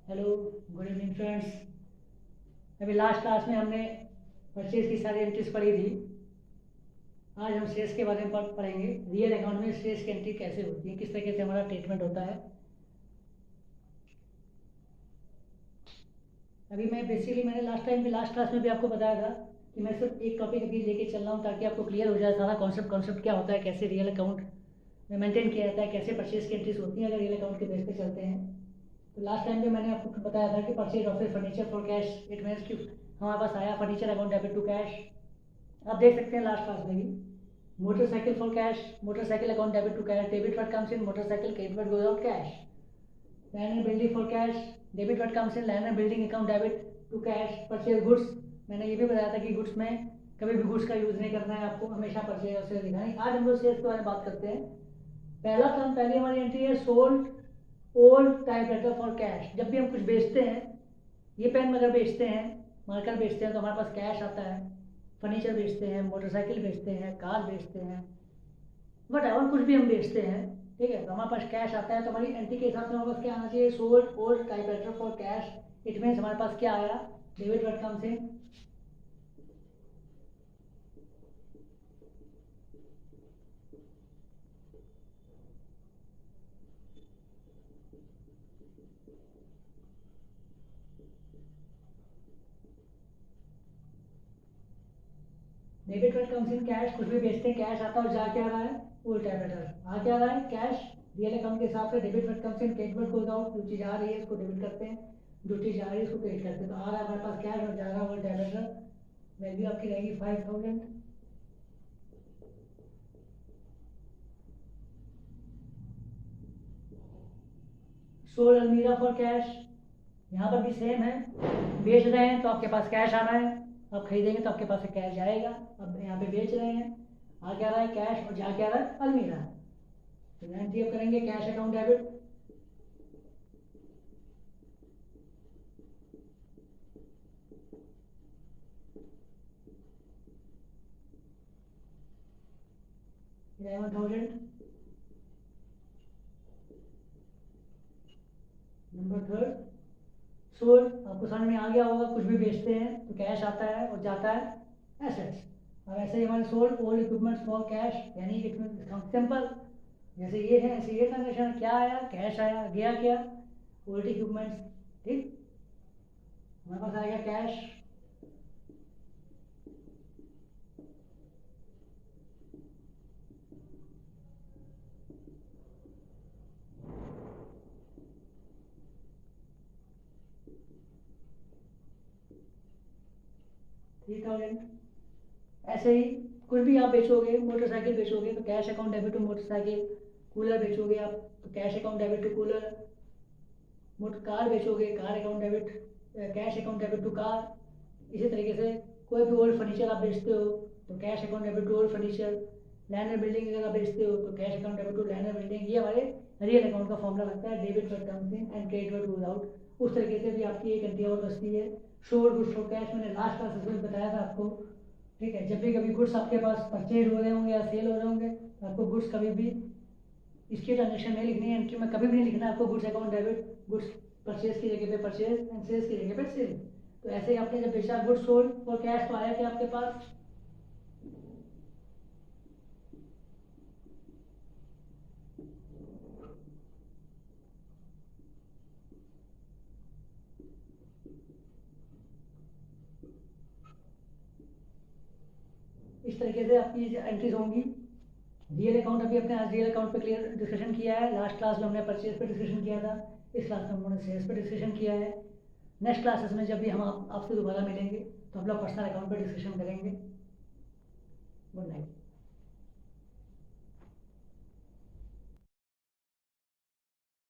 Hello, good evening friends. अभी last class में हमने परचेज की सारी एंट्रीज पढ़ी थी। आज हम शेयर्स के बारे में पढ़ेंगे। रियल अकाउंट में शेयर्स की एंट्री कैसे होती है, किस तरीके से हमारा ट्रीटमेंट होता है। अभी मैंने लास्ट क्लास में भी आपको बताया था कि मैं सिर्फ एक टॉपिक अभी लेके चल रहा हूँ ताकि आपको क्लियर हो जाए सारा कॉन्सेप्ट क्या होता है, कैसे रियल अकाउंट में मेंटेन किया जाता है, कैसे परचेज की एंट्रीज होती हैं अगर रियल अकाउंट के बेस पे चलते हैं। तो लास्ट टाइम पे मैंने आपको बताया था कि purchase of furniture for cash, it means कि हमारे पास आया furniture account debit to cash. आप देख सकते हैं लास्ट क्लास में भी motorcycle for cash, motorcycle account debit to cash, debit what comes in motorcycle, credit what goes out cash. Land and building for cash, debit what comes in land and building account debit to cash. Purchase goods, मैंने ये भी बताया था कि goods में कभी भी goods का यूज नहीं करना है आपको, हमेशा परचेज और सेल दिखाना है। आज हम लोग सेल्स के बारे में बात करते हैं। पहली हमारी एंट्री है sold old typewriter for cash. जब भी हम कुछ बेचते हैं, ये पेन अगर बेचते हैं, मार्कर बेचते हैं, तो हमारे पास कैश आता है। फर्नीचर बेचते हैं, मोटरसाइकिल बेचते हैं, कार बेचते हैं, बट और कुछ भी हम बेचते हैं, ठीक है, तो हमारे पास कैश आता है। तो हमारी एंट्री के हिसाब से हमारे पास क्या आना चाहिए, sold old typewriter for cash. It means हमारे पास क्या आया, debit what comes in debit what comes in cash. कुछ भी बेचते हैं, कैश आता है और जा क्या रहा है, ओल्ड टाइपराइटर आ क्या रहा है, कैश। रियल अकाउंट के हिसाब से debit what comes in, credit what goes out. जो चीज़ आ रही है उसको डेबिट करते हैं, जो चीज़ आ रही है उसको क्रेडिट करते हैं। तो आ रहा है हमारे पास कैश और जा रहा है ओल्ड टाइपराइटर। वैल्यू आपकी रहेगी 5000। सोल्ड अलमीरा फॉर कैश, यहाँ पर भी सेम है। बेच रहे हैं तो आपके पास कैश आना है, आप खरीदेंगे तो आपके पास से कैश जाएगा। अब यहाँ पे बेच रहे हैं, आ क्या रहा है कैश और जा क्या रहा है अलमीरा। तो एंट्री अब करेंगे cash account debit. $11,000। Number third, sold. आपको समझ में आ गया होगा, कुछ भी बेचते हैं तो कैश आता है और जाता है एसेट्स। अब ऐसे ही हमारे sold old equipment for cash, यानी सिंपल, जैसे ये है ऐसे ये ट्रांजेक्शन, क्या आया कैश आया, गया क्या ओल्ड इक्विपमेंट्स, ठीक। हमारे पास आएगा कैश। 3000। ऐसे ही कुछ भी आप बेचोगे, मोटरसाइकिल बेचोगे तो cash account debit to motorcycle. Cooler बेचोगे आप तो cash account debit to cooler. Car बेचोगे, car account debit, cash account debit to car. इसी तरीके से कोई भी ओल्ड फर्नीचर आप बेचते हो तो cash account debit to old furniture. Land and building अगर आप बेचते हो तो cash account debit to land and building. ये हमारे रियल अकाउंट का फॉर्मूला लगता है, debit what comes in and credit what goes out. उस तरीके से भी आपकी एक एंट्री और बचती है। शोर गुड्स फॉर कैश, मैंने लास्ट क्लास में बताया था आपको, ठीक है। जब भी कभी गुड्स आपके पास परचेज हो रहे होंगे या सेल हो रहे होंगे तो आपको गुड्स कभी भी इसकी ट्रांजेक्शन नहीं लिखनी है, एंट्री में कभी भी नहीं लिखना है आपको goods account debit. Goods purchase की जगह पे परचेज एंड सेल्स की जगह पे सेल। तो ऐसे ही आपने जब बेचा गुड्स सोल्ड और कैश, तो आया क्या आपके पास, इस तरीके से आपकी एंट्रीज होंगी। रियल अकाउंट अभी अपने आज रियल अकाउंट पे क्लियर डिस्कशन किया है। लास्ट क्लास में हमने परचेज पे डिस्कशन किया था, इस क्लास में हमने सेल्स पे डिस्कशन किया है। नेक्स्ट क्लासेस में जब भी हम आपसे दोबारा मिलेंगे तो हम लोग पर्सनल अकाउंट पे डिस्कशन करेंगे। Good night.